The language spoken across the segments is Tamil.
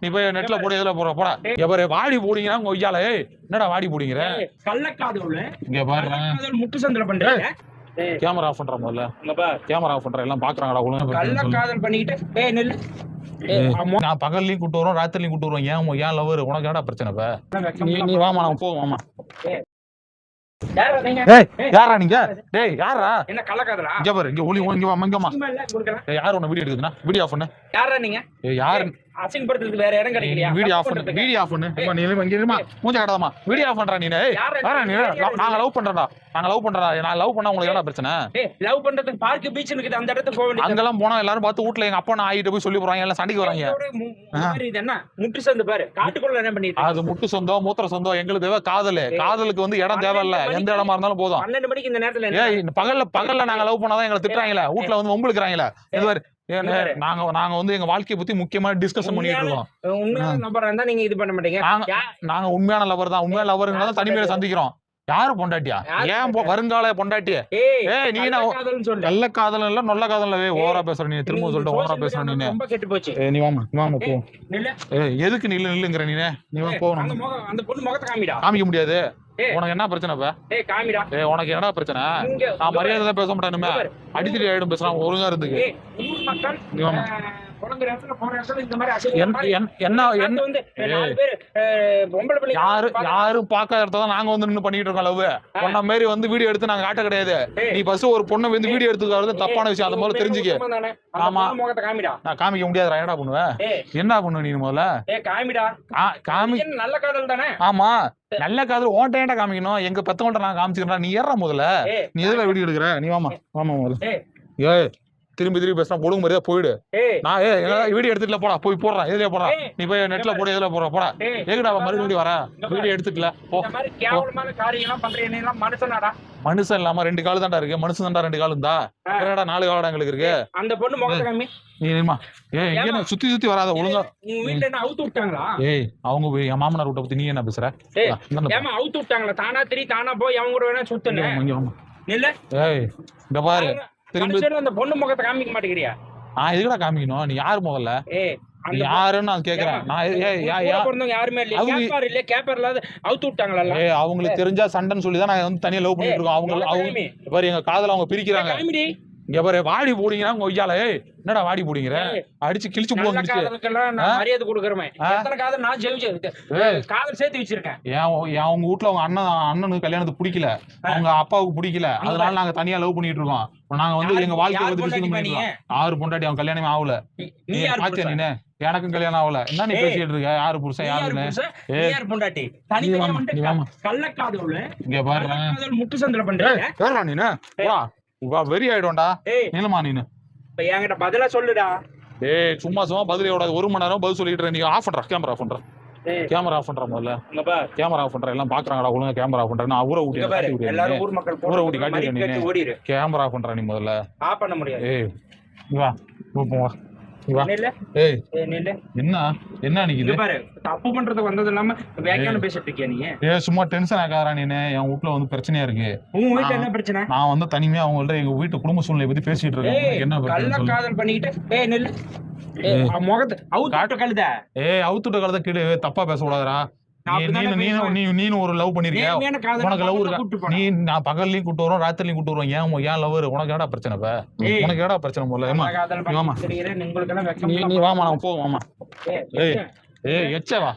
நீ போய் நெட்ல போடு இதுல போற எவரே வாடி போடுங்க உங்க ஐயால என்னடா வாடி போடுங்கிற கள்ளக்காதல் இங்க பாரு முட்டு சந்திர பண்றீங்க கேமரா ஆஃப் பண்ற முதல்ல கேமரா ஆஃப் பண்ற எல்லாம் பாக்குறாங்கடா ஒழுங்கா கள்ளக்காதல் பண்ணிக்கிட்டு நில்லு நான் பகல்லையும் கூட்டு வரோம் ராத்திரிலையும் கூட்டு வருவோம் ஏன் லவர் உனக்கு என்னடா பிரச்சனை நீ வாமா நான் போவோம் வாமா யாரா நீங்க டேய் யாரா என்ன கள்ளக்காதலா இங்க பாரு இங்க ஒளி இங்க வாமா இங்கமா யார் உன்ன வீடியோ எடுக்குதுனா வீடியோ ஆஃப் பண்ணு யாரா நீங்க யார் அசிங்கப்படுத்துறதுக்கு வேற இடம் கிடைக்கலையா வீடியோ ஆஃப் பண்ணு வீடியோ ஆஃப் பண்ணு நீ இங்க இருமா மூஞ்ச காடாதமா வீடியோ ஆஃப் பண்றா நீ யாரா நீ நாங்க லவ் பண்றடா நான் லவ் பண்ணா உங்களுக்கு என்ன பிரச்சனை லவ் பண்றதுக்கு பார்க் பீச் இருக்குது அந்த இடத்துக்கு போக வேண்டியது அங்கெல்லாம் போனா எல்லாரும் பார்த்து வீட்ல எங்க அப்பா நான் ஆயிட்டு போய் சொல்லி போறாங்க எல்லாம் சண்டைக்கு வராங்க இது என்ன முட்டு சந்து பாரு காட்டுக்குள்ள என்ன பண்ணிட்டு அது முட்டு சொந்தம் மூத்திர சொந்தம் எங்களுக்கு தேவை காதலுக்கு வந்து இடம் தேவையில்ல எந்த இடமா இருந்தாலும் போதும் 12 மணிக்கு இந்த நேரத்துல ஏய் பகல்ல நாங்க லவ் பண்ணாதான் எங்களை திட்டுறாங்களே வீட்ல வந்து வம்பிழுக்கிறாங்களே இது மாதிரி நாங்க வந்து எங்க வாழ்க்கையை பத்தி முக்கியமா டிஸ்கஷன் பண்ணிட்டு இருக்கோம் உண்மையான நபரா இருந்தா நீங்க இது பண்ண மாட்டீங்க நாங்க உண்மையான லவர் தான் உண்மையான லவருங்க தான் தனிமையில சந்திக்கிறோம் யாரு பொண்டாட்டியா ஏன் வருங்கால பொண்டாட்டிய நீ நல்ல காதல் இல்ல நல்ல காதல் ஓவரா பேசுற நீ திரும்ப சொல்லிட்டு ஓவரா பேசுற நீ ரொம்ப கெட்டு போச்சு நீ வாமா போ எதுக்கு நில்லுங்கிற நீ போகணும் அந்த பொண்ணு முகத்தை காமிக்க முடியாது உனக்கு என்ன பிரச்சனை உனக்கு என்னடா பிரச்சனை நான் மரியாதை பேச மாட்டேனுமே அடிக்கடி ஆயிடும் பேசுறான் ஒழுங்கா இருந்துக்கு யாரும் பாக்காத இடத்தான் நாங்க வந்து நின்னு பண்ணிட்டு இருக்கோம் லவ் பொண்ண மாதிரி வந்து வீடியோ எடுத்து நாங்க காட்ட கிடையாது நீ பஸ் ஒரு பொண்ணை வந்து வீடியோ எடுத்துக்கிறது தப்பான விஷயம் அதை முதல்ல தெரிஞ்சுக்க ஆமா நான் காமிக்க முடியாதுடா என்னடா பண்ணுவேன் என்ன பண்ணுவ நீ முதல்ல காமி நல்ல காதல் தானே ஆமா நல்ல காதல் ஓன்ட்ட காமிக்கணும் எங்க பெத்தவன்ட்ட நான் காமிச்சுக்கிறேன் நீ ஏற முதல்ல நீ எதுல வீடியோ எடுக்கிற நீ வாமா முதல்ல திரும்பி பேசுறா ஒழுங்கு மாதிரியா போயிடு நான் வீடியோ எடுத்துட்டுல போடா போய் போடுறேன் எதுல போடா நீ போய் நெட்ல போட எதுல போடா எங்கடா மறுபடியும் வர வீடியோ எடுத்துட்டுல மனுஷன் இல்லாம 2 கால் தான்டா இருக்கு மனுஷன் தான்டா 2 கால் இருந்தா 4 காலடா எங்களுக்கு இருக்கு அந்த பொண்ணு முகத்தை காமி நீமா இங்க சுத்தி வராத ஒழுங்கா வீட்ல என்ன அவுத்து விட்டாங்களா அவங்க என் மாமனார் வீட்டை பத்தி நீ என்ன பேசுற ஏமா அவுத்து விட்டாங்களா தானா போய் அவங்க கூட வேணா சுத்தணும் இல்ல இங்க பாரு அந்த பொண்ணு முகத்தை காமிக்க மாட்டேங்கிறியா எதுக்குடா காமிக்கணும் நீ யாரு முதல்ல யாருன்னு நான் கேக்குறேன் யாருமே அவுத்து விட்டாங்களா அவங்களுக்கு தெரிஞ்சா சண்டைன்னு சொல்லிதான் நான் வந்து தனியா லவ் பண்ணிட்டு இருக்கோம் அவங்க எங்க காதல அவங்க பிரிக்கிறாங்க இங்க பாரு வாடி போடுங்க உங்க ஐயால என்னடா வாடி போடுங்கிற அடிச்சு கிழிச்சு மரியாதை கொடுக்குறேன் நான் காதல் சேர்த்து வச்சிருக்கேன் அவங்க வீட்டுல அவங்க அண்ணனுக்கு கல்யாணத்துக்கு பிடிக்கல அவங்க அப்பாவுக்கு பிடிக்கல அதனால நாங்க தனியா லவ் பண்ணிட்டு இருக்கோம் நாங்க வந்து எங்க வாழ்க்கை வந்து 6 பொண்டாட்டி அவங்க கல்யாணமே ஆகல நீ பாத்தியா நீ எனக்கும் கல்யாணம் ஆகல என்ன நீ பேசிட்டு இருக்க யாரு புருஷன் யாருன்னு பொண்டாட்டி கள்ளக்காதல் இங்க பாரு முட்டு சந்திர பண்றேன் நீ வெறி ஆயிடும்டா நிலமா நீனு என்கிட்ட பதிலா சொல்லுடா சும்மா பதிலே விடாது 1 மணி நேரம் பதில் சொல்லிட்டு நீ ஆஃப் பண்ற கேமரா ஆஃப் பண்ற முதல்ல கேமரா ஆஃப் பண்ற எல்லாம் பாக்குறாங்கடா ஒழுங்கா கேமரா ஆஃப் பண்ற நான் ஊரை ஊட்டி காட்டி கேமரா ஆஃப் பண்ற நீ முதல்ல ஆஃப் பண்ண முடியாது வா என்ன தப்பு பண்றதுக்கு வந்தது இல்லாம வேகானம் பேசிட்டு இருக்கியா நீ சும்மா டென்ஷன் ஆகாதா நீ என் வீட்டுல வந்து பிரச்சனையா இருக்கு உங்க வீட்டுல என்ன பிரச்சனை நான் வந்து தனிமையா அவங்கள்ட்ட எங்க வீட்டு குடும்ப சூழ்நிலை பத்தி பேசிட்டு இருக்கேன் என்ன கள்ளக்காதல் பண்ணிக்கிட்டு நில்லு முகத்தை அவுத்துட்ட கழுத கீழே தப்பா பேச கூடாதுடா நீனும் ஒரு லவ் பண்ணிருக்கியா உனக்கு லவ் இருக்கா நீ நான் பகல்லையும் கூட்டு வரோம் ராத்திரிலையும் கூட்டு வருவோம் ஏன் லவர் உனக்கு என்னடா பிரச்சனை உனக்கு என்னடா பிரச்சனை முதல்ல நீ வாமா நான் போவோம் எச்சவா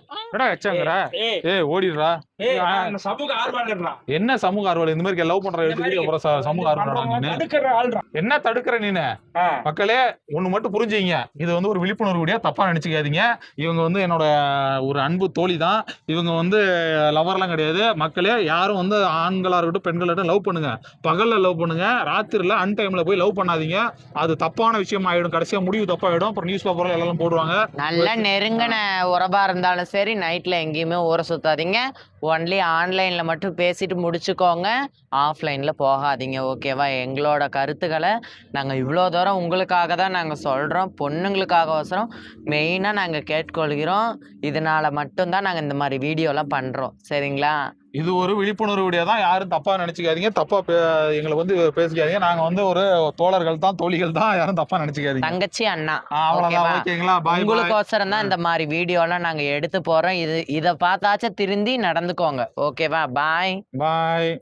எச்சங்கிற ஓடிடுறா சமூக ஆர்வலர்டா என்ன சமூக ஆர்வலர் இந்த மாதிரி லவ் பண்ற எடுத்து சமூக ஆர்வலர் என்ன தடுக்கிற நீனு மக்களே ஒண்ணு மட்டும் புரிஞ்சுங்க இது வந்து ஒரு விழிப்புணர்வு வீடியோ தப்பா நினைச்சுக்காதீங்க இவங்க வந்து என்னோட ஒரு அன்பு தோழி தான் இவங்க வந்து லவர்லாம் கிடையாது மக்களே யாரும் வந்து ஆண்களா இருக்கட்டும் பெண்களா இருக்கட்டும் லவ் பண்ணுங்க பகல்ல லவ் பண்ணுங்க ராத்திரில அன்டைம்ல போய் லவ் பண்ணாதீங்க அது தப்பான விஷயம் ஆயிடும் கடைசியா முடிவு தப்பாயிடும் அப்புறம் நியூஸ் பேப்பர்ல எல்லாம் போடுவாங்க நல்ல நெருங்கின உறவா இருந்தாலும் சரி நைட்ல எங்கேயுமே ஊற சுத்தாதீங்க ஒன்லி ஆன்லைன்ல மட்டும் பேசிட்டு முடிச்சுக்கோங்க ஆஃப்லைன்ல போகாதீங்க ஓகேவா எங்களோட கருத்துக்களை நாங்கள் இவ்வளோ தூரம் உங்களுக்காக தான் நாங்கள் சொல்கிறோம் பொண்ணுங்களுக்காக அவசரம் மெயினாக நாங்கள் கேட்டுக்கொள்கிறோம் இதனால மட்டும்தான் நாங்கள் இந்த மாதிரி வீடியோலாம் பண்ணுறோம் சரிங்களா இது ஒரு விழிப்புணர்வு வீடியோ தான். யாரும் தப்பா நினைச்சுக்காதீங்க. தப்பா எங்களை வந்து பேசிக்காதீங்க. நாங்க வந்து ஒரு தோழர்கள் தான், தோழிகள் தான். யாரும் தப்பா நினைச்சுக்காதீங்க. தங்கச்சி அண்ணா. அவ்வளவுதான். ஓகேங்களா? பாய். உங்களுக்கோசரம் தான் இந்த மாதிரி வீடியோலாம் நாங்க எடுத்து போறோம். இத பார்த்தாச்சும் திருந்தி நடந்துக்கோங்க. ஓகேவா? பாய். பாய்.